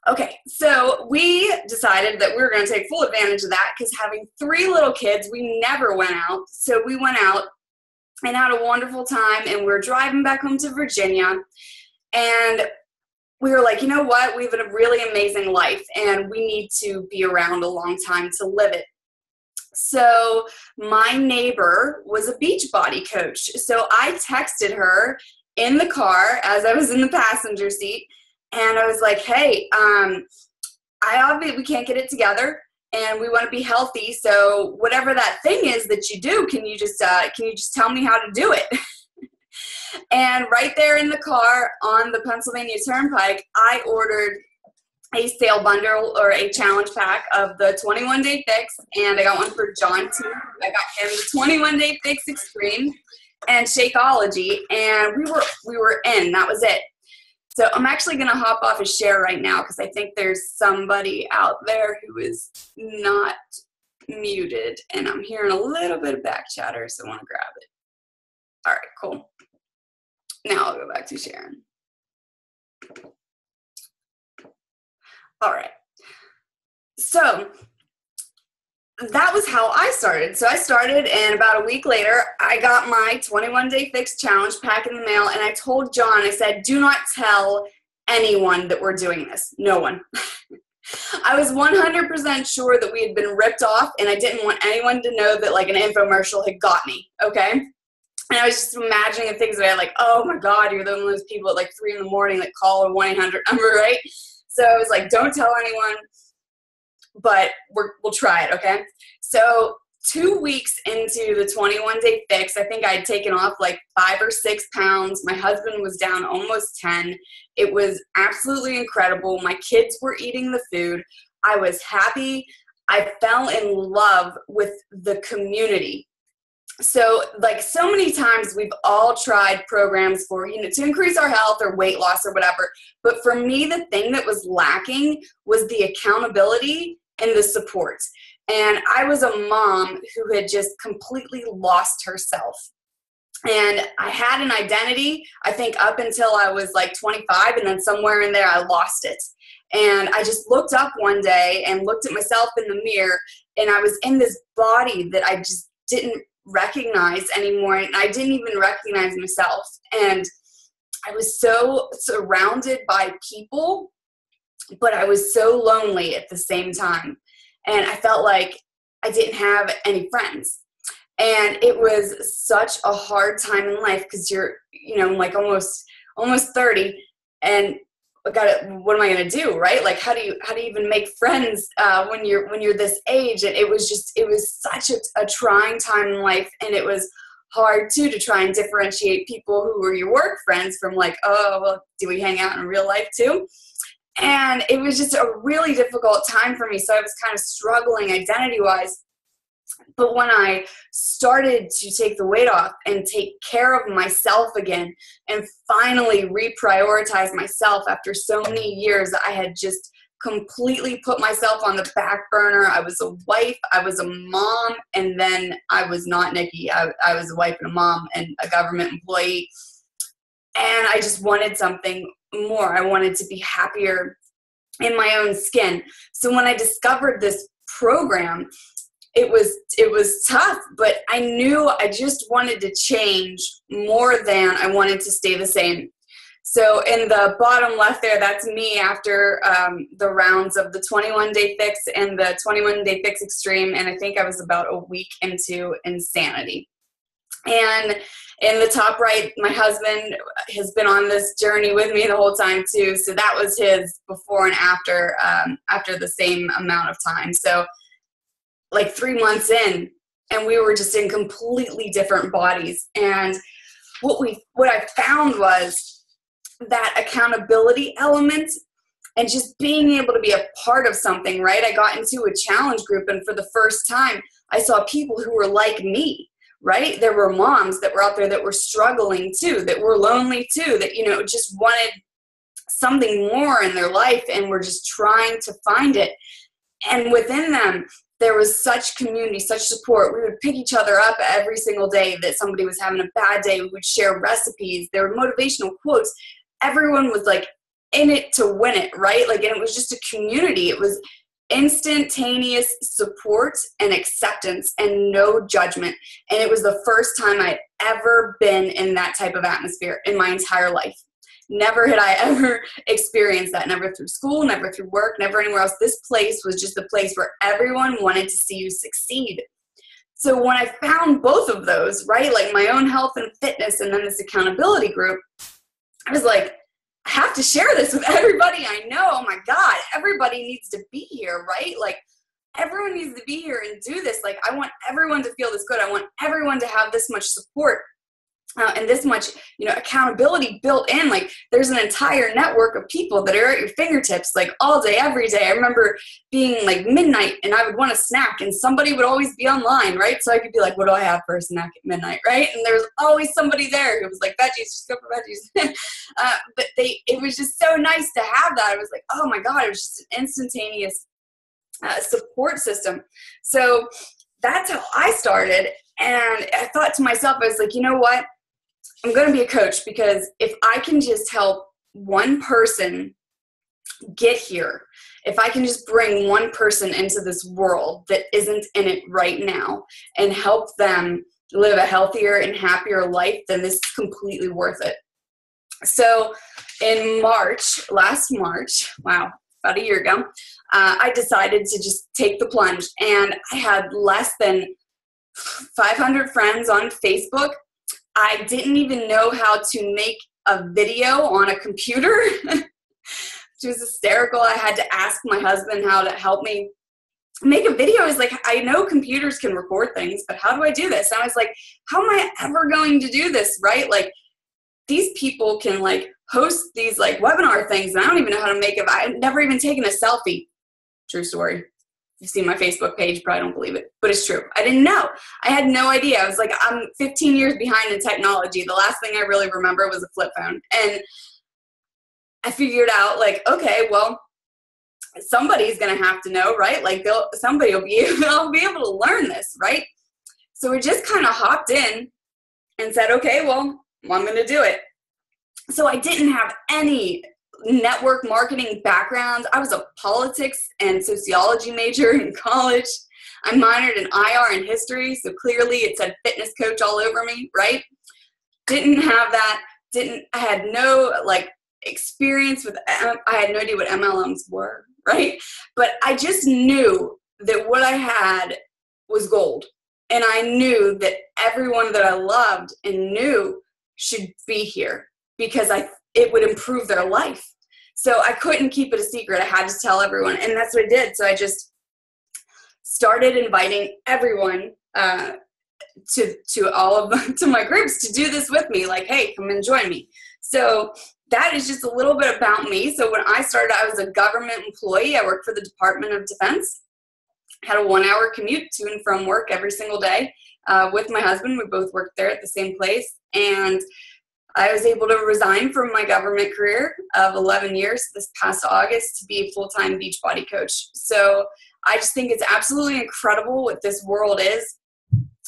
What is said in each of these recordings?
Okay, so we decided that we were going to take full advantage of that because having 3 little kids, we never went out. So we went out and had a wonderful time, and we were driving back home to Virginia, and we were like, you know what, we have a really amazing life, and we need to be around a long time to live it. So my neighbor was a Beachbody coach, so I texted her in the car as I was in the passenger seat, and I was like, hey, we can't get it together, and we want to be healthy. So whatever that thing is that you do, can you just tell me how to do it? And right there in the car on the Pennsylvania Turnpike, I ordered a sale bundle or a challenge pack of the 21-Day Fix, and I got one for John too. I got him the 21-Day Fix Extreme and Shakeology, and we were in. That was it. So I'm actually going to hop off a share right now because I think there's somebody out there who is not muted, and I'm hearing a little bit of back chatter, so I want to grab it. All right, cool. Now I'll go back to sharing. All right. So that was how I started. So I started, and about a week later, I got my 21-Day Fix Challenge pack in the mail, and I told John, I said, do not tell anyone that we're doing this. No one. I was 100% sure that we had been ripped off, and I didn't want anyone to know that like an infomercial had got me, okay? And I was just imagining the things that I like, oh my God, you're one of those people at like 3 in the morning that call a 1-800 number, right? So I was like, don't tell anyone, but we'll try it, okay? So 2 weeks into the 21-Day Fix, I think I had taken off like 5 or 6 pounds. My husband was down almost 10. It was absolutely incredible. My kids were eating the food. I was happy. I fell in love with the community. So like so many times we've all tried programs for, to increase our health or weight loss or whatever. But for me, the thing that was lacking was the accountability and the support. And I was a mom who had just completely lost herself. And I had an identity, I think up until I was like 25, and then somewhere in there I lost it. And I just looked up one day and looked at myself in the mirror, and I was in this body that I just didn't recognize anymore, and I didn't even recognize myself. And I was so surrounded by people, but I was so lonely at the same time. And I felt like I didn't have any friends. And it was such a hard time in life because you're, like almost 30, and what am I going to do, right? Like, how do you even make friends when you're this age? And it was such a trying time in life, and it was hard too to try and differentiate people who were your work friends from like, oh, well, do we hang out in real life too? And it was just a really difficult time for me. So I was kind of struggling identity-wise. But when I started to take the weight off and take care of myself again and finally reprioritize myself after so many years, I had just completely put myself on the back burner. I was a wife, I was a mom, and then I was not Nikki. I was a wife and a mom and a government employee. And I just wanted something more. I wanted to be happier in my own skin. So when I discovered this program, it was tough, but I knew I just wanted to change more than I wanted to stay the same. So in the bottom left there, that's me after the rounds of the 21-Day Fix and the 21-Day Fix Extreme, and I think I was about a week into insanity. And in the top right, my husband has been on this journey with me the whole time too. So that was his before and after the same amount of time. So like 3 months in, and we were just in completely different bodies. And what I found was that accountability element and just being able to be a part of something, right? I got into a challenge group, and for the first time, I saw people who were like me, right? There were moms that were out there that were struggling too, that were lonely too, that, just wanted something more in their life and were just trying to find it. And within them, there was such community, such support. We would pick each other up every single day that somebody was having a bad day. We would share recipes. There were motivational quotes. Everyone was like in it to win it, right? Like, and it was just a community. It was instantaneous support and acceptance and no judgment. And it was the first time I'd ever been in that type of atmosphere in my entire life. Never had I ever experienced that, never through school, never through work, never anywhere else. This place was just a place where everyone wanted to see you succeed. So when I found both of those, right, like my own health and fitness and then this accountability group, I was like, I have to share this with everybody I know. Oh my God, everybody needs to be here, right? Like, everyone needs to be here and do this. Like, I want everyone to feel this good. I want everyone to have this much support. And this much, accountability built in. Like, there's an entire network of people that are at your fingertips, like all day, every day. I remember being like midnight and I would want a snack and somebody would always be online, right? So I could be like, what do I have for a snack at midnight, right? And there was always somebody there who was like, veggies, just go for veggies. But it was just so nice to have that. I was like, oh my God, it was just an instantaneous support system. So that's how I started. And I thought to myself, I was like, you know what? I'm going to be a coach, because if I can just help one person get here, if I can just bring one person into this world that isn't in it right now and help them live a healthier and happier life, then this is completely worth it. So in last March, wow, about a year ago, I decided to just take the plunge, and I had less than 500 friends on Facebook. I didn't even know how to make a video on a computer, which was hysterical. I had to ask my husband how to help me make a video. I was like, I know computers can record things, but how do I do this? And I was like, how am I ever going to do this, right? Like, these people can like host these like webinar things, and I don't even know how to make it. I've never even taken a selfie. True story. You see my Facebook page, probably don't believe it, but it's true. I didn't know. I had no idea. I was like, I'm 15 years behind in technology. The last thing I really remember was a flip phone. And I figured out, like, okay, well, somebody's going to have to know, right? Like, somebody will be able to learn this, right? So we just kind of hopped in and said, okay, well, I'm going to do it. So I didn't have any network marketing background. I was a politics and sociology major in college. I minored in IR and history, so clearly it said fitness coach all over me, right? Didn't have that. I had no like experience with, I had no idea what MLMs were, right? But I just knew that what I had was gold. And I knew that everyone that I loved and knew should be here, because it would improve their life. So I couldn't keep it a secret. I had to tell everyone, and that's what I did. So I just started inviting everyone to my groups to do this with me. Like, hey, come and join me. So that is just a little bit about me. So when I started, I was a government employee. I worked for the Department of Defense. Had a 1-hour commute to and from work every single day with my husband. We both worked there at the same place, and I was able to resign from my government career of 11 years this past August to be a full-time Beachbody coach. So I just think it's absolutely incredible what this world is.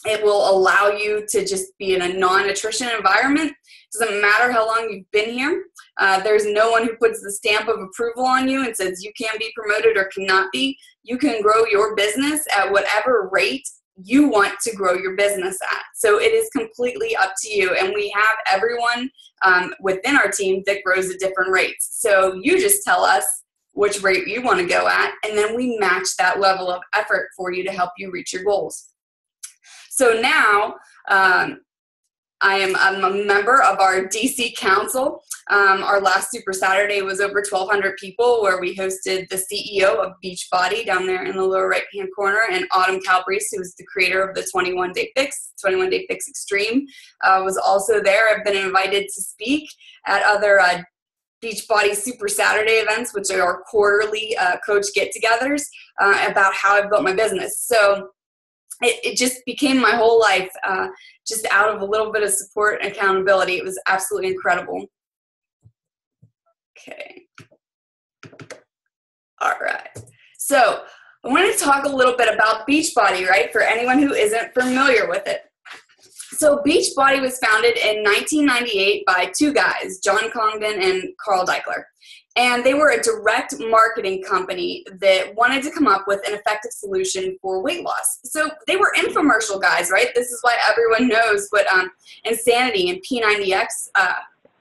It will allow you to just be in a non-attrition environment. It doesn't matter how long you've been here. There's no one who puts the stamp of approval on you and says you can't be promoted or cannot be. You can grow your business at whatever rate you want to grow your business at. So it is completely up to you. And we have everyone within our team that grows at different rates. So you just tell us which rate you want to go at, and then we match that level of effort for you to help you reach your goals. So now I'm a member of our DC Council. Our last Super Saturday was over 1,200 people, where we hosted the CEO of Beachbody down there in the lower right-hand corner, and Autumn Calabrese, who was the creator of the 21-Day Fix, 21-Day Fix Extreme, was also there. I've been invited to speak at other Beachbody Super Saturday events, which are our quarterly coach get-togethers, about how I've built my business. So it just became my whole life, just out of a little bit of support and accountability. It was absolutely incredible. Okay. All right. So I want to talk a little bit about Beachbody, right, for anyone who isn't familiar with it. So Beachbody was founded in 1998 by two guys, John Congdon and Carl Deichler. And they were a direct marketing company that wanted to come up with an effective solution for weight loss. So they were infomercial guys, right? This is why everyone knows what Insanity and P90X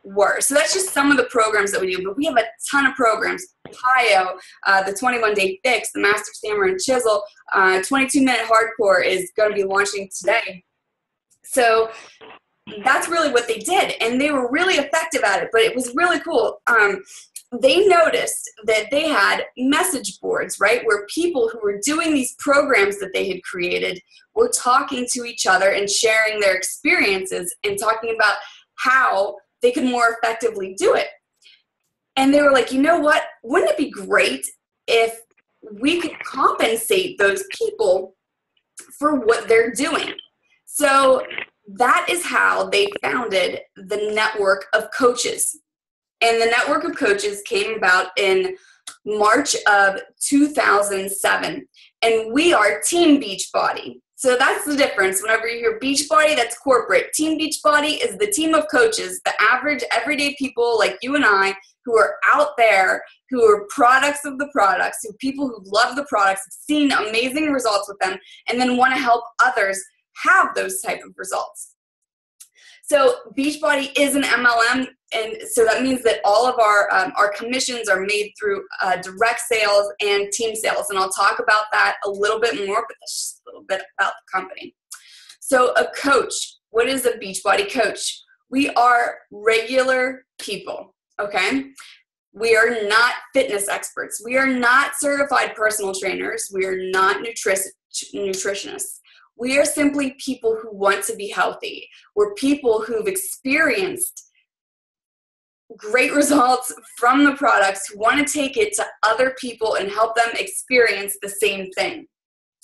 were. So that's just some of the programs that we do, but we have a ton of programs. PIO, the 21-day fix, the Master Stammer and Chisel, 22-minute hardcore is going to be launching today. So that's really what they did, and they were really effective at it, but it was really cool. They noticed that they had message boards, right, where people who were doing these programs that they had created were talking to each other and sharing their experiences and talking about how they could more effectively do it. And they were like, you know what, wouldn't it be great if we could compensate those people for what they're doing? So that is how they founded the network of coaches. And the network of coaches came about in March of 2007. And we are Team Beachbody. So that's the difference. Whenever you hear Beachbody, that's corporate. Team Beachbody is the team of coaches, the average everyday people like you and I who are out there, who are products of the products, who people who love the products, have seen amazing results with them, and then want to help others have those type of results. So Beachbody is an MLM, and so that means that all of our commissions are made through direct sales and team sales, and I'll talk about that a little bit more, but that's just a little bit about the company. So a coach, what is a Beachbody coach? We are regular people, okay? We are not fitness experts. We are not certified personal trainers. We are not nutritionists. We are simply people who want to be healthy. We're people who've experienced great results from the products, who want to take it to other people and help them experience the same thing.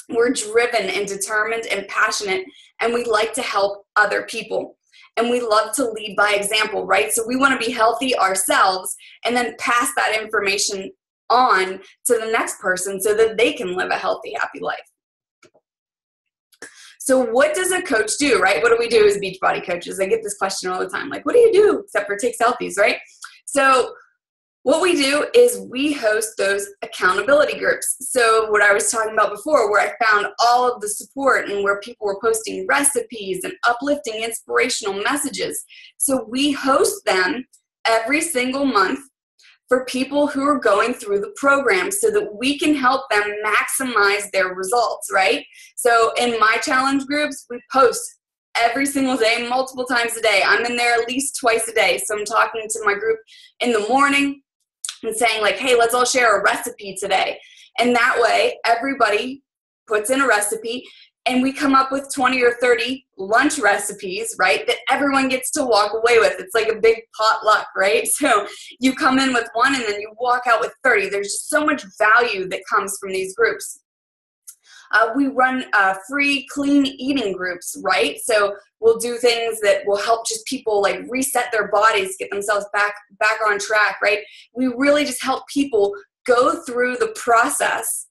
We're driven and determined and passionate, and we like to help other people. And we love to lead by example, right? So we want to be healthy ourselves and then pass that information on to the next person so that they can live a healthy, happy life. So what does a coach do, right? What do we do as Beachbody coaches? I get this question all the time, like, what do you do except for take selfies, right? So what we do is we host those accountability groups. So what I was talking about before, where I found all of the support and where people were posting recipes and uplifting inspirational messages. So we host them every single month for people who are going through the program so that we can help them maximize their results, right? So in my challenge groups, we post every single day, multiple times a day. I'm in there at least twice a day. So I'm talking to my group in the morning and saying like, hey, let's all share a recipe today. And that way, everybody puts in a recipe and we come up with 20 or 30 lunch recipes, right, that everyone gets to walk away with. It's like a big potluck, right? So you come in with one and then you walk out with 30. There's just so much value that comes from these groups. We run free clean eating groups, right? So we'll do things that will help just people like reset their bodies, get themselves back on track, right? We really just help people go through the process,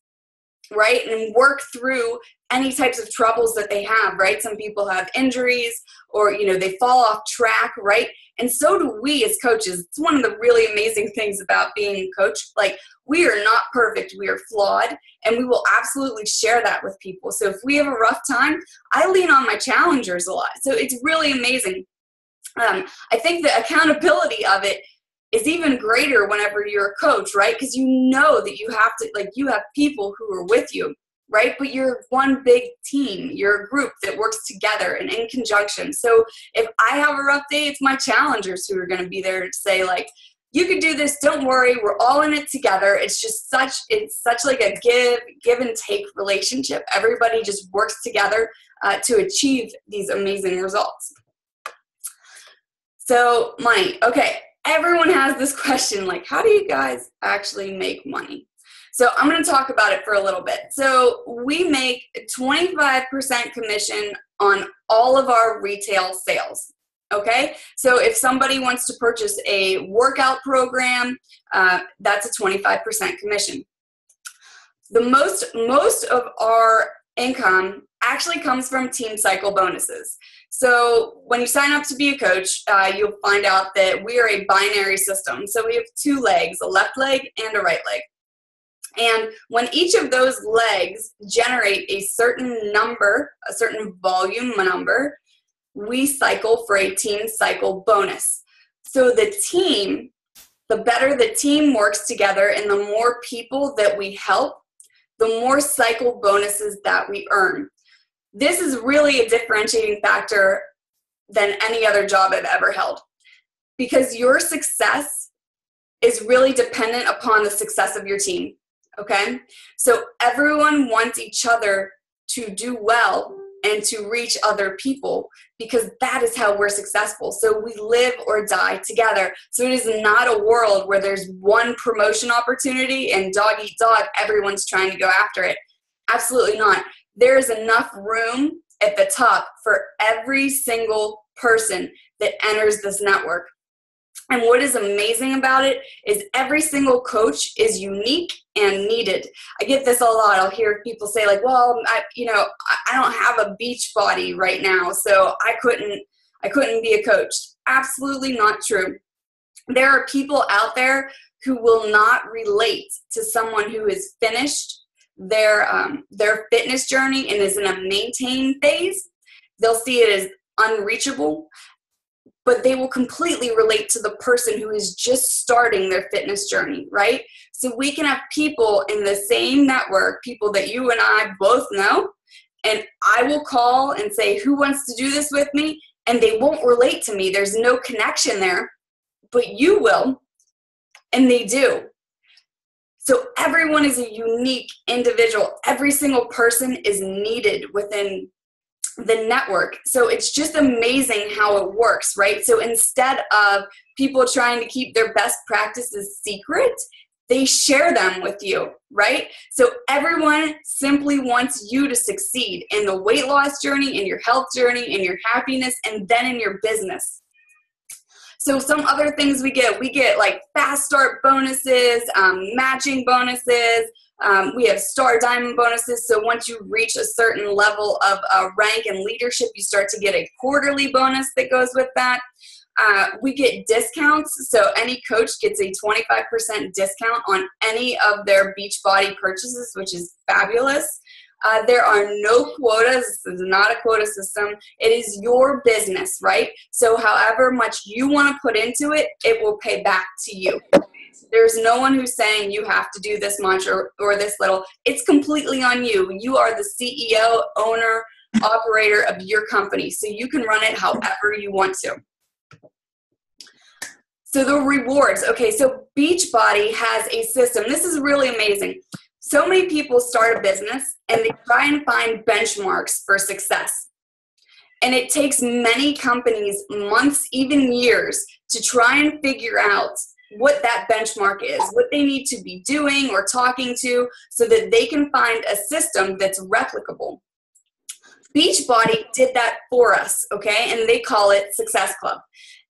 right, and work through any types of troubles that they have, right? Some people have injuries or, you know, they fall off track, right? And so do we as coaches. It's one of the really amazing things about being a coach. Like, we are not perfect. We are flawed, and we will absolutely share that with people. So if we have a rough time, I lean on my challengers a lot. So it's really amazing. I think the accountability of it is even greater whenever you're a coach, right? Because you know that you have to, like, you have people who are with you, right? But you're one big team. You're a group that works together and in conjunction. So if I have a rough day, it's my challengers who are going to be there to say, like, you can do this. Don't worry. We're all in it together. It's just such like a give and take relationship. Everybody just works together to achieve these amazing results. So money. Okay. Everyone has this question, like, how do you guys actually make money? So I'm going to talk about it for a little bit. So we make 25% commission on all of our retail sales. Okay, so if somebody wants to purchase a workout program, that's a 25% commission. The most of our income actually comes from team cycle bonuses. So when you sign up to be a coach, you'll find out that we are a binary system. So we have two legs, a left leg and a right leg. And when each of those legs generate a certain number, a certain volume number, we cycle for a team cycle bonus. So the team, the better the team works together and the more people that we help, the more cycle bonuses that we earn. This is really a differentiating factor than any other job I've ever held, because your success is really dependent upon the success of your team, okay? So everyone wants each other to do well and to reach other people, because that is how we're successful. So we live or die together. So it is not a world where there's one promotion opportunity and dog eat dog, everyone's trying to go after it. Absolutely not. There is enough room at the top for every single person that enters this network. And what is amazing about it is every single coach is unique and needed. I get this a lot. I'll hear people say like, well, I don't have a Beachbody right now, so I couldn't be a coach. Absolutely not true. There are people out there who will not relate to someone who has finished their fitness journey and is in a maintain phase. They'll see it as unreachable, but they will completely relate to the person who is just starting their fitness journey, right? So we can have people in the same network, people that you and I both know, and I will call and say, who wants to do this with me? And they won't relate to me. There's no connection there, but you will, and they do. So everyone is a unique individual. Every single person is needed within the network. So it's just amazing how it works, right? So instead of people trying to keep their best practices secret, they share them with you, right? So everyone simply wants you to succeed in the weight loss journey, in your health journey, in your happiness, and then in your business. So some other things we get like fast start bonuses, matching bonuses. We have star diamond bonuses. So once you reach a certain level of rank and leadership, you start to get a quarterly bonus that goes with that. We get discounts. So any coach gets a 25% discount on any of their Beachbody purchases, which is fabulous. There are no quotas. This is not a quota system. It is your business, right? So however much you want to put into it, it will pay back to you. There's no one who's saying you have to do this much or this little. It's completely on you. You are the CEO, owner, operator of your company. So you can run it however you want to. So the rewards. Okay, so Beachbody has a system. This is really amazing. So many people start a business and they try and find benchmarks for success. And it takes many companies months, even years, to try and figure out what that benchmark is, what they need to be doing or talking to so that they can find a system that's replicable. Beachbody did that for us, okay? And they call it Success Club.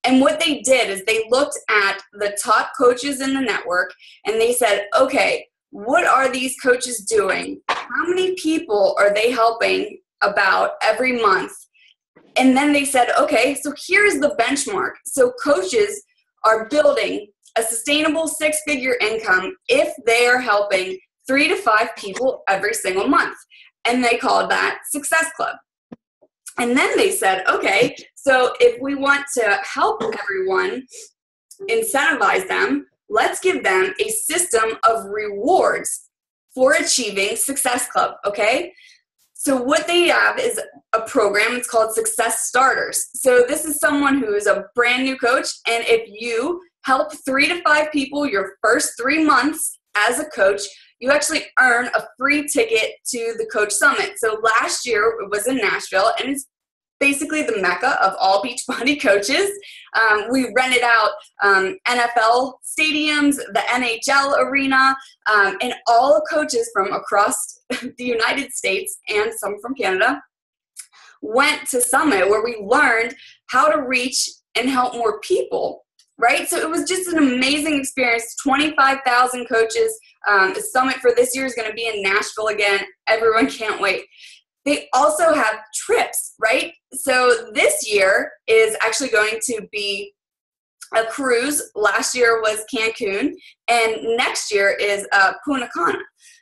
And what they did is they looked at the top coaches in the network and they said, okay, what are these coaches doing? How many people are they helping about every month? And then they said, okay, so here's the benchmark. So coaches are building a sustainable six-figure income if they are helping 3 to 5 people every single month. And they called that Success Club. And then they said, okay, so if we want to help everyone, incentivize them, let's give them a system of rewards for achieving Success Club, okay? So what they have is a program. It's called Success Starters. So this is someone who is a brand new coach, and if you help 3 to 5 people your first 3 months as a coach, you actually earn a free ticket to the Coach Summit. So last year it was in Nashville, and it's basically the mecca of all Beachbody coaches. We rented out NFL stadiums, the NHL arena, and all the coaches from across the United States and some from Canada went to Summit, where we learned how to reach and help more people, right? So it was just an amazing experience. 25,000 coaches. The Summit for this year is going to be in Nashville again. Everyone can't wait. they also have trips, right? So this year is actually going to be a cruise. Last year was Cancun, and next year is Punta Cana.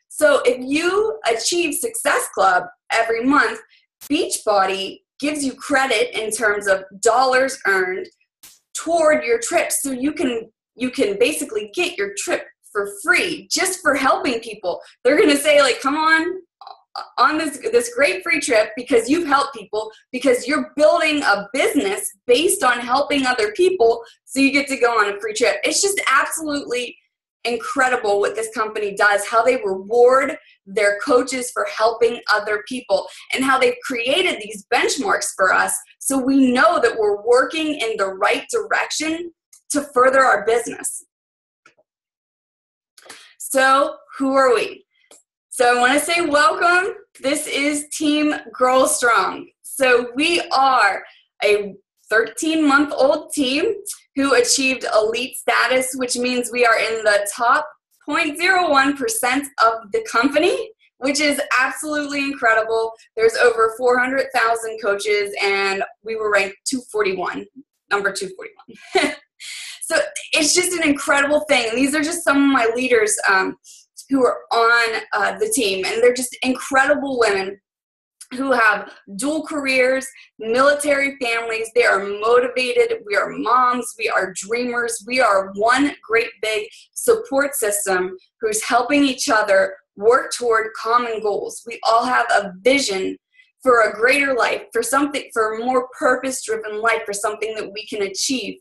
So if you achieve Success Club every month, Beachbody gives you credit in terms of dollars earned toward your trip. So you can basically get your trip for free just for helping people. They're going to say, like, come on this great free trip because you've helped people, because you're building a business based on helping other people, so you get to go on a free trip. It's just absolutely incredible what this company does, how they reward their coaches for helping other people, and how they've created these benchmarks for us so we know that we're working in the right direction to further our business. So who are we? So I want to say welcome. This is Team Girl Strong. So we are a 13-month-old team who achieved elite status, which means we are in the top 0.01% of the company, which is absolutely incredible. There's over 400,000 coaches, and we were ranked 241, number 241. So it's just an incredible thing. And these are just some of my leaders who are on the team, and they're just incredible women who have dual careers, military families. They are motivated. We are moms. We are dreamers. We are one great big support system who's helping each other work toward common goals. We all have a vision for a greater life, for something, for a more purpose-driven life, for something that we can achieve.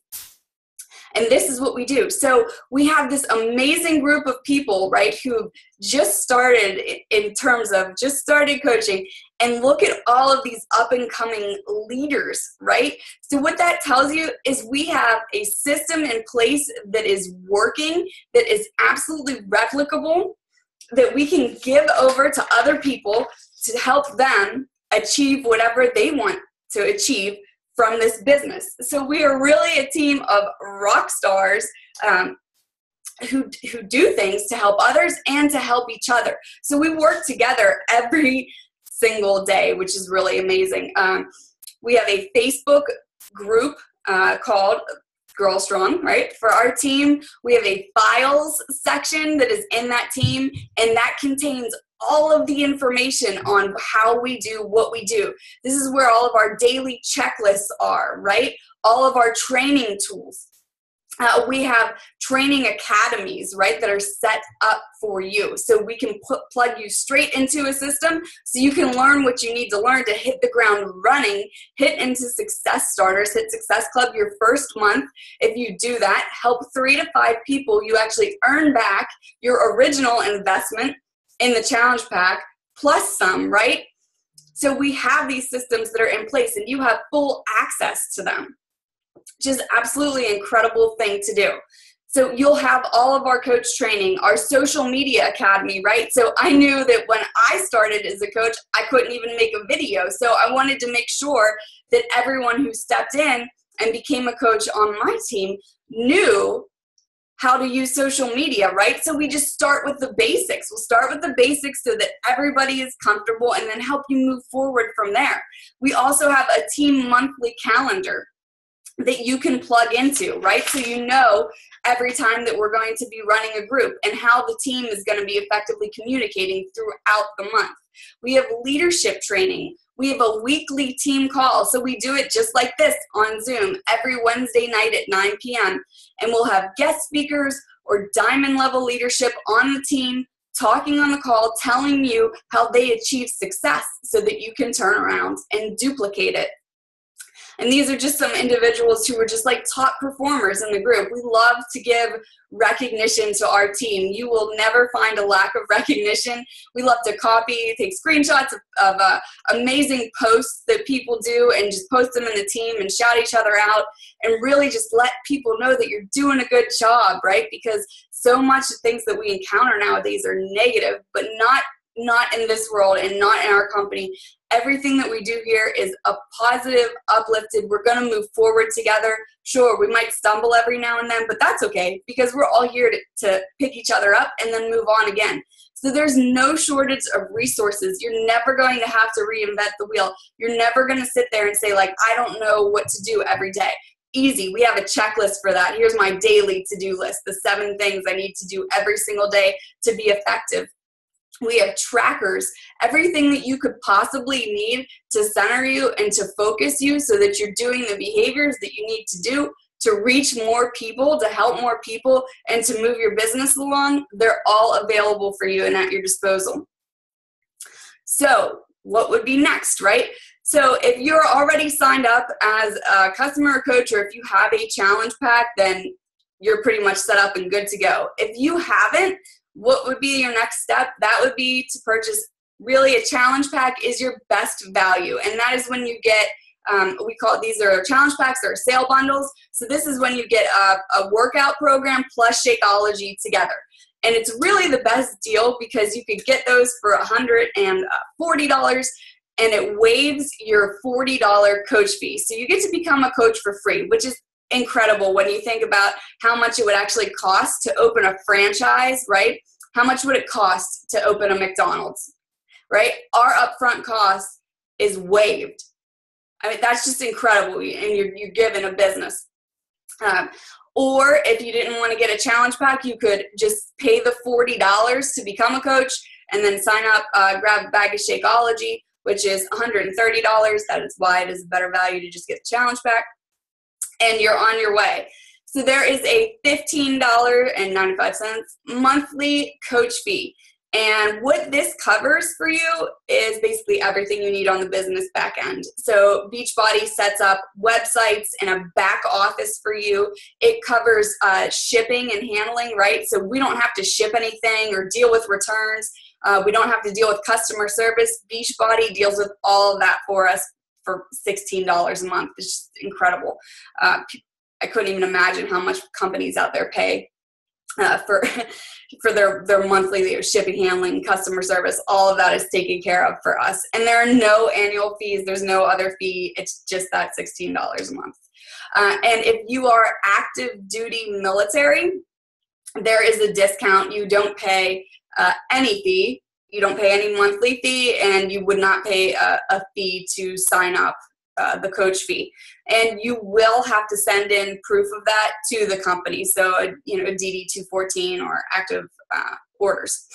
And this is what we do. So we have this amazing group of people, right, who just started coaching, and look at all of these up and coming leaders, right? So what that tells you is we have a system in place that is working, that is absolutely replicable, that we can give over to other people to help them achieve whatever they want to achieve from this business. So we are really a team of rock stars who do things to help others and to help each other. So we work together every single day, which is really amazing. We have a Facebook group called Girl Strong, right? For our team, we have a files section that is in that team, and that contains all of the information on how we do what we do. This is where all of our daily checklists are, right? All of our training tools. We have training academies, right, that are set up for you. So we can plug you straight into a system so you can learn what you need to learn to hit the ground running, hit into Success Starters, hit Success Club your first month. If you do that, help 3 to 5 people, you actually earn back your original investment in the challenge pack plus some, right? So we have these systems that are in place, and you have full access to them. Just absolutely incredible thing to do. So you'll have all of our coach training, our social media academy, right? So I knew that when I started as a coach, I couldn't even make a video. So I wanted to make sure that everyone who stepped in and became a coach on my team knew how to use social media, right? So we just start with the basics. We'll start with the basics so that everybody is comfortable, and then help you move forward from there. We also have a team monthly calendar that you can plug into, right? So you know every time that we're going to be running a group and how the team is going to be effectively communicating throughout the month. We have leadership training. We have a weekly team call. So we do it just like this on Zoom every Wednesday night at 9 p.m. And we'll have guest speakers or diamond level leadership on the team talking on the call, telling you how they achieve success so that you can turn around and duplicate it. And these are just some individuals who are just like top performers in the group. We love to give recognition to our team. You will never find a lack of recognition. We love to copy, take screenshots of amazing posts that people do and just post them in the team and shout each other out and really just let people know that you're doing a good job, right? Because so much of things that we encounter nowadays are negative, but not not in this world and not in our company. Everything that we do here is a positive, uplifted. We're going to move forward together. Sure, we might stumble every now and then, but that's okay because we're all here to pick each other up and then move on again. So there's no shortage of resources. You're never going to have to reinvent the wheel. You're never going to sit there and say, like, I don't know what to do every day. Easy. We have a checklist for that. Here's my daily to-do list, the 7 things I need to do every single day to be effective. We have trackers, everything that you could possibly need to center you and to focus you so that you're doing the behaviors that you need to do to reach more people, to help more people, and to move your business along. They're all available for you and at your disposal. So what would be next, right? So if you're already signed up as a customer or coach, or if you have a challenge pack, then you're pretty much set up and good to go. If you haven't, what would be your next step? That would be to purchase, really a challenge pack is your best value. And that is when you get, we call it, these are challenge packs or sale bundles. So this is when you get a workout program plus Shakeology together. And it's really the best deal because you could get those for $140 and it waives your $40 coach fee. So you get to become a coach for free, which is incredible when you think about how much it would actually cost to open a franchise, right? How much would it cost to open a McDonald's, right? Our upfront cost is waived. I mean, that's just incredible, and you're given a business. Or if you didn't want to get a challenge pack, you could just pay the $40 to become a coach and then sign up, grab a bag of Shakeology, which is $130. That is why it is a better value to just get the challenge pack. And you're on your way. So there is a $15.95 monthly coach fee. And what this covers for you is basically everything you need on the business back end. So Beachbody sets up websites and a back office for you. It covers shipping and handling, right? So we don't have to ship anything or deal with returns. We don't have to deal with customer service. Beachbody deals with all of that for us for $16 a month. It's just incredible. I couldn't even imagine how much companies out there pay for their monthly shipping, handling, customer service. All of that is taken care of for us. And there are no annual fees. There's no other fee. It's just that $16 a month. And if you are active duty military, there is a discount. You don't pay any fee. You don't pay any monthly fee, and you would not pay a fee to sign up, the coach fee. And you will have to send in proof of that to the company. So, a DD-214 or active orders.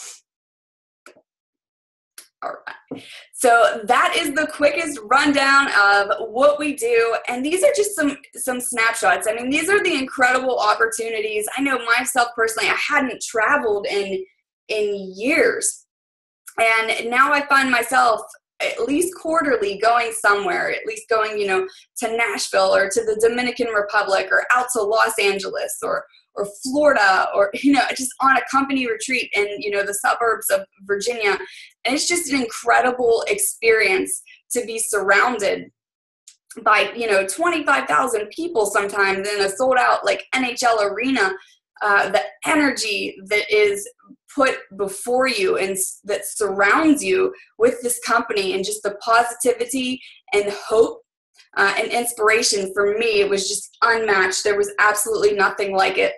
All right. So that is the quickest rundown of what we do. And these are just some snapshots. I mean, these are the incredible opportunities. I know myself personally, I hadn't traveled in years. And now I find myself at least quarterly going somewhere, at least going, to Nashville or to the Dominican Republic or out to Los Angeles or Florida or, just on a company retreat in, the suburbs of Virginia. And it's just an incredible experience to be surrounded by, 25,000 people sometimes in a sold out like NHL arena. The energy that is put before you and that surrounds you with this company, and just the positivity and hope and inspiration, for me, it was just unmatched. There was absolutely nothing like it.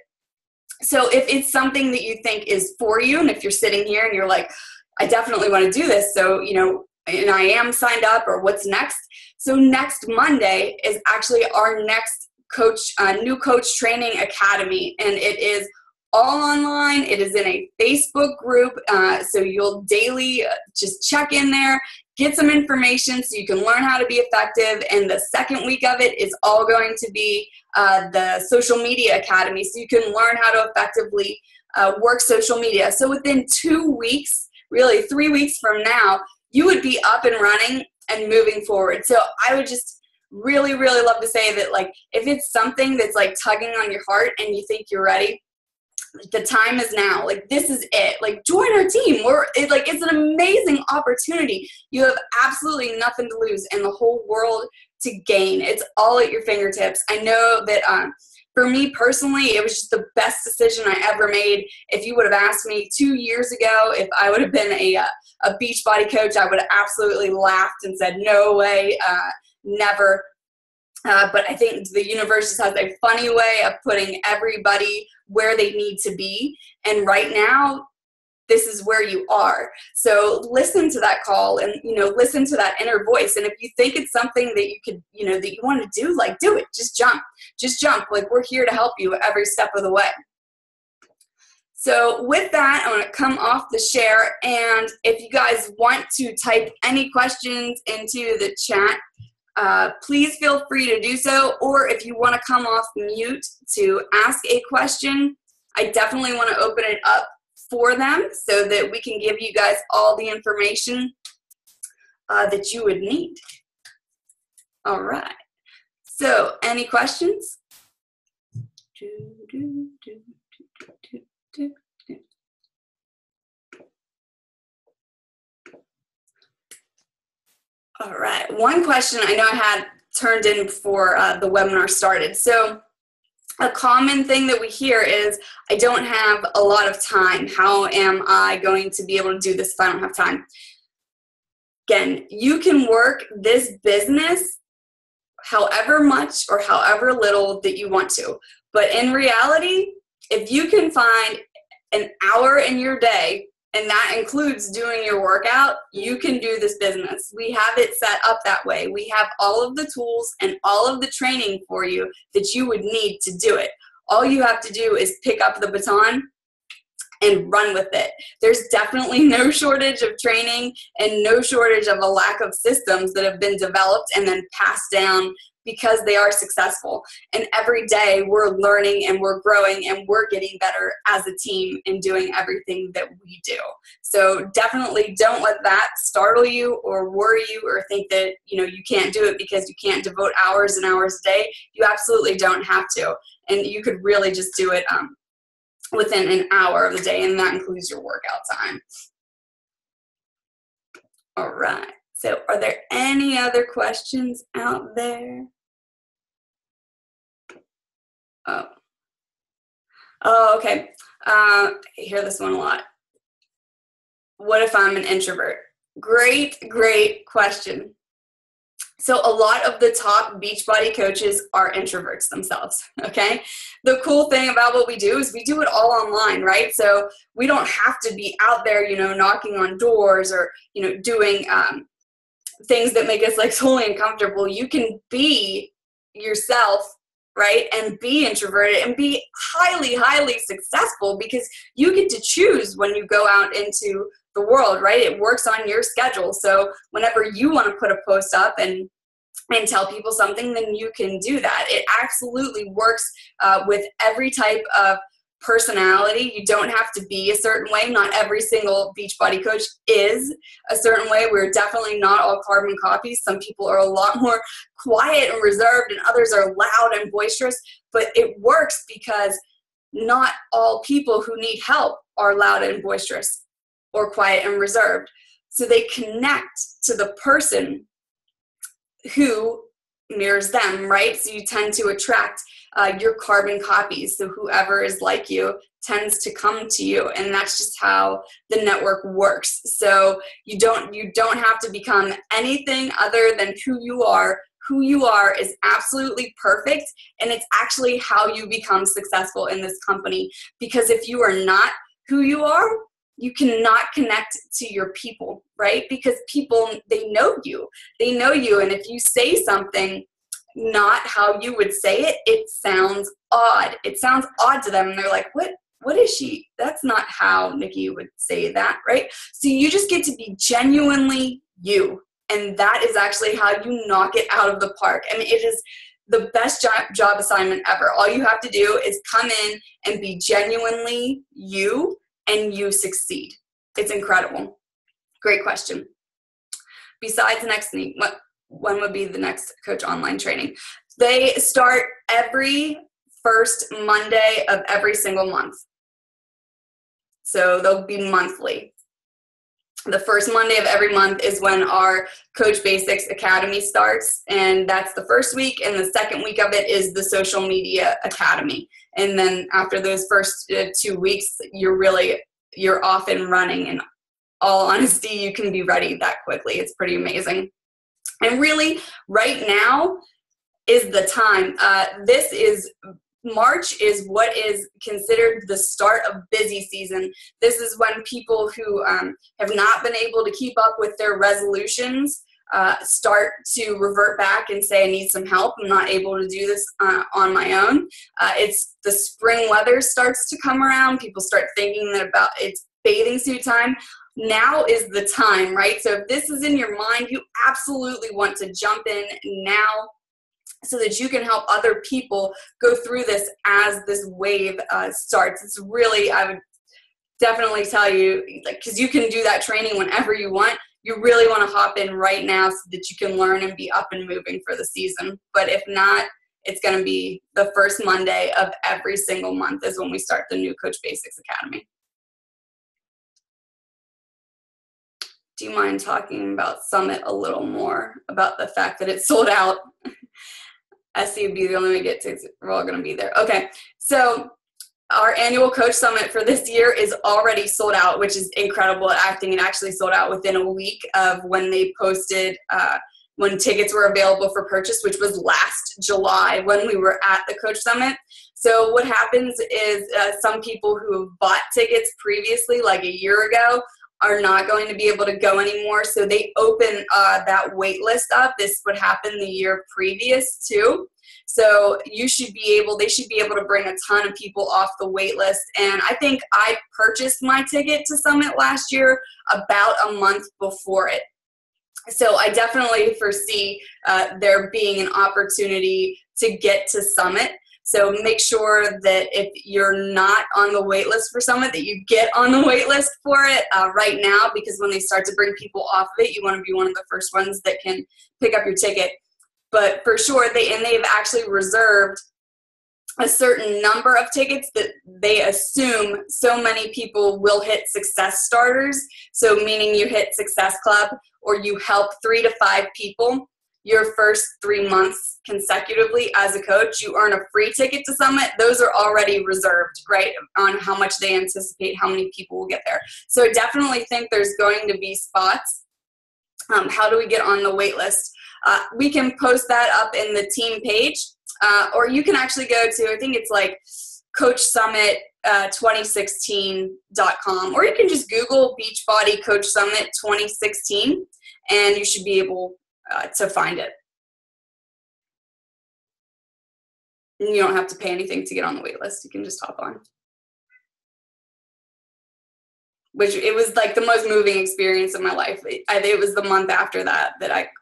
So if it's something that you think is for you, and if you're sitting here and you're like, I definitely want to do this, so, and I am signed up, or what's next? So next Monday is actually our next new coach training academy, and it is all online. It is in a Facebook group, so you'll daily just check in there, get some information so you can learn how to be effective. And the second week of it is all going to be the social media academy, so you can learn how to effectively work social media. So within 2 weeks, really 3 weeks from now, you would be up and running and moving forward. So I would just really, really love to say that, like, if it's something that's like tugging on your heart and you think you're ready, the time is now. Like, this is it. Like, join our team. It's an amazing opportunity. You have absolutely nothing to lose and the whole world to gain. It's all at your fingertips. I know that for me personally, it was just the best decision I ever made. If you would have asked me 2 years ago if I would have been a a Beachbody coach, I would have absolutely laughed and said, no way, never. But I think the universe just has a funny way of putting everybody where they need to be. And right now, this is where you are. So listen to that call and, listen to that inner voice. And if you think it's something that you could, that you want to do, like, do it. Just jump. Just jump. Like, we're here to help you every step of the way. So with that, I'm going to come off the share. And if you guys want to type any questions into the chat, please feel free to do so. Or if you want to come off mute to ask a question, I definitely want to open it up for them so that we can give you guys all the information that you would need. All right. So, any questions? All right. One question I know I had turned in before the webinar started. So, a common thing that we hear is, I don't have a lot of time. How am I going to be able to do this if I don't have time? Again, you can work this business however much or however little that you want to. But in reality, if you can find an hour in your day, and that includes doing your workout, you can do this business. We have it set up that way. We have all of the tools and all of the training for you that you would need to do it. All you have to do is pick up the baton and run with it. There's definitely no shortage of training and no shortage of a lack of systems that have been developed and then passed down because they are successful. And every day we're learning and we're growing and we're getting better as a team in doing everything that we do. So definitely don't let that startle you or worry you or think that you can't do it because you can't devote hours and hours a day. You absolutely don't have to. And you could really just do it within an hour of the day, and that includes your workout time. All right. So are there any other questions out there? Oh, okay. I hear this one a lot. What if I'm an introvert? Great question. So a lot of the top Beachbody coaches are introverts themselves, okay? The cool thing about what we do is we do it all online, right? So we don't have to be out there, knocking on doors or, doing things that make us like totally uncomfortable. You can be yourself, right? And be introverted and be highly successful because you get to choose when you go out into the world, right? It works on your schedule. So whenever you want to put a post up and tell people something, then you can do that. It absolutely works with every type of personality. You don't have to be a certain way. Not every single Beachbody coach is a certain way. We're definitely not all carbon copies. Some people are a lot more quiet and reserved, and others are loud and boisterous. But it works because not all people who need help are loud and boisterous or quiet and reserved. So they connect to the person who mirrors them, right? So you tend to attract your carbon copies. So whoever is like you tends to come to you, and that's just how the network works. So you don't have to become anything other than who you are. Who you are is absolutely perfect, and it's actually how you become successful in this company. Because if you are not who you are, you cannot connect to your people, right? Because people, they know you, and if you say something not how you would say it, it sounds odd. It sounds odd to them, and they're like, what is she? That's not how Nikki would say that, right? So you just get to be genuinely you, and that is actually how you knock it out of the park. I mean, it is the best job assignment ever. All you have to do is come in and be genuinely you, and you succeed. It's incredible. Great question. Besides next week, when would be the next coach online training? They start every first Monday of every single month. So they'll be monthly. The first Monday of every month is when our Coach Basics Academy starts, and that's the first week, and the second week of it is the Social Media Academy. And then after those first 2 weeks, you're off and running, and all honesty, you can be ready that quickly. It's pretty amazing. And really, right now is the time. March is what is considered the start of busy season. This is when people who have not been able to keep up with their resolutions start to revert back and say, I need some help. I'm not able to do this on my own. It's the spring weather starts to come around. People start thinking that about it's bathing suit time. Now is the time, right? So if this is in your mind, you absolutely want to jump in now so that you can help other people go through this as this wave starts. It's really, I would definitely tell you, like, because you can do that training whenever you want. You really want to hop in right now so that you can learn and be up and moving for the season. But if not, it's going to be the first Monday of every single month is when we start the new Coach Basics Academy. Do you mind talking about Summit a little more, about the fact that it's sold out? SC would be the only way to get tickets. We're all going to be there. Okay, so our annual Coach Summit for this year is already sold out, which is incredible. I think it actually sold out within a week of when they posted when tickets were available for purchase, which was last July when we were at the Coach Summit. So what happens is some people who have bought tickets previously, like a year ago, are not going to be able to go anymore. So they open that wait list up. This would happen the year previous too. So they should be able to bring a ton of people off the wait list. And I think I purchased my ticket to Summit last year about a month before it. So I definitely foresee there being an opportunity to get to Summit. So make sure that if you're not on the wait list for Summit, that you get on the wait list for it right now, because when they start to bring people off of it, you want to be one of the first ones that can pick up your ticket. But for sure, they've actually reserved a certain number of tickets that they assume so many people will hit Success Starters. So meaning you hit Success Club or you help 3 to 5 people your first 3 months consecutively as a coach, you earn a free ticket to Summit. Those are already reserved, right, on how much they anticipate how many people will get there. So I definitely think there's going to be spots. How do we get on the wait list? We can post that up in the team page, or you can actually go to, I think it's like Coach Summit 2016.com, or you can just Google Beachbody Coach Summit 2016, and you should be able to find it. And you don't have to pay anything to get on the wait list. You can just hop on. Which it was like the most moving experience of my life. It was the month after that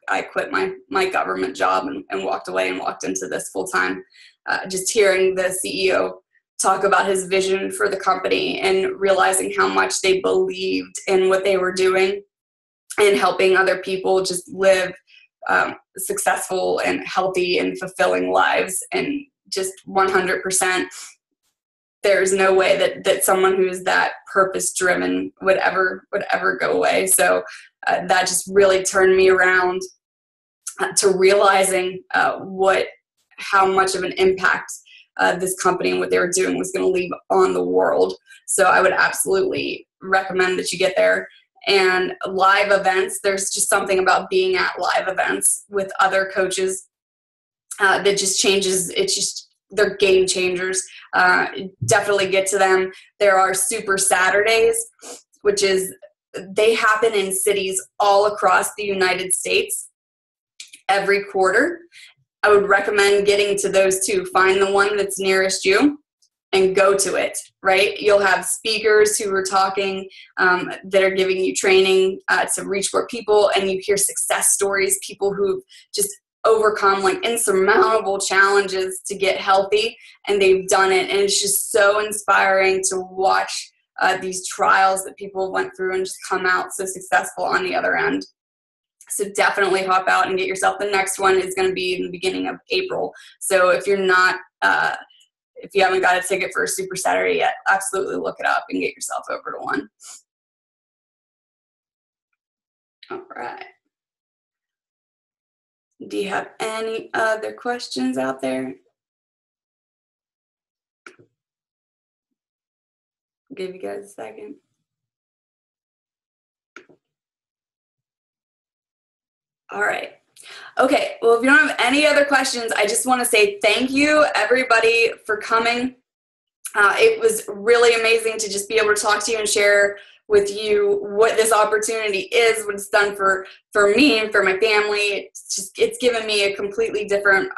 I quit my government job and walked away and walked into this full time. Just hearing the CEO talk about his vision for the company and realizing how much they believed in what they were doing and helping other people just live successful and healthy and fulfilling lives, and just 100%. There's no way that someone who is that purpose-driven would ever go away. So that just really turned me around to realizing how much of an impact this company and what they were doing was going to leave on the world. So I would absolutely recommend that you get there. And live events, there's just something about being at live events with other coaches that just changes. They're game changers. Definitely get to them. There are Super Saturdays, which is, they happen in cities all across the United States every quarter. I would recommend getting to those too. Find the one that's nearest you and go to it, right? You'll have speakers who are talking that are giving you training to reach more people, and you hear success stories, people who've just overcome like insurmountable challenges to get healthy, and they've done it. And it's just so inspiring to watch these trials that people went through and just come out so successful on the other end. So definitely hop out and get yourself. The next one is going to be in the beginning of April. So if you're not, if you haven't got a ticket for a Super Saturday yet, absolutely look it up and get yourself over to one. All right. Do you have any other questions out there? I'll give you guys a second. All right. Okay, well, if you don't have any other questions, I just want to say thank you, everybody, for coming. It was really amazing to just be able to talk to you and share with you what this opportunity is, what it's done for me and for my family. It's given me a completely different,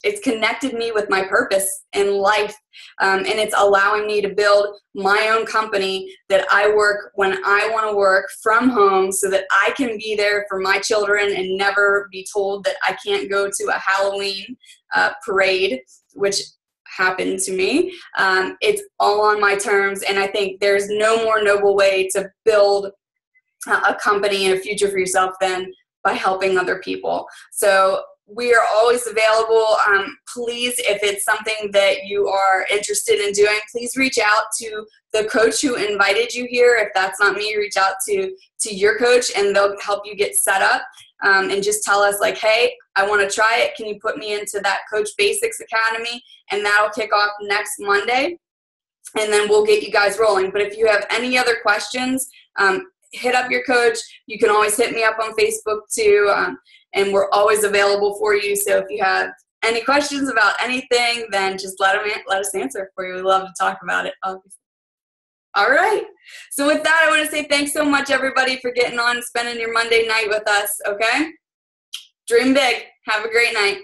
it's connected me with my purpose in life, and it's allowing me to build my own company that I work when I want to work from home so that I can be there for my children and never be told that I can't go to a Halloween parade, which happened to me. It's all on my terms, and I think there's no more noble way to build a company and a future for yourself than by helping other people. So we are always available. Please, if it's something that you are interested in doing, please reach out to the coach who invited you here. If that's not me, reach out to your coach and they'll help you get set up. And just tell us like, hey, I want to try it. Can you put me into that Coach Basics Academy? And that'll kick off next Monday. And then we'll get you guys rolling. But if you have any other questions, hit up your coach. You can always hit me up on Facebook too. And we're always available for you. So if you have any questions about anything, then just let us answer for you. We love to talk about it, obviously. All right. So with that, I want to say thanks so much, everybody, for getting on and spending your Monday night with us, okay? Dream big. Have a great night.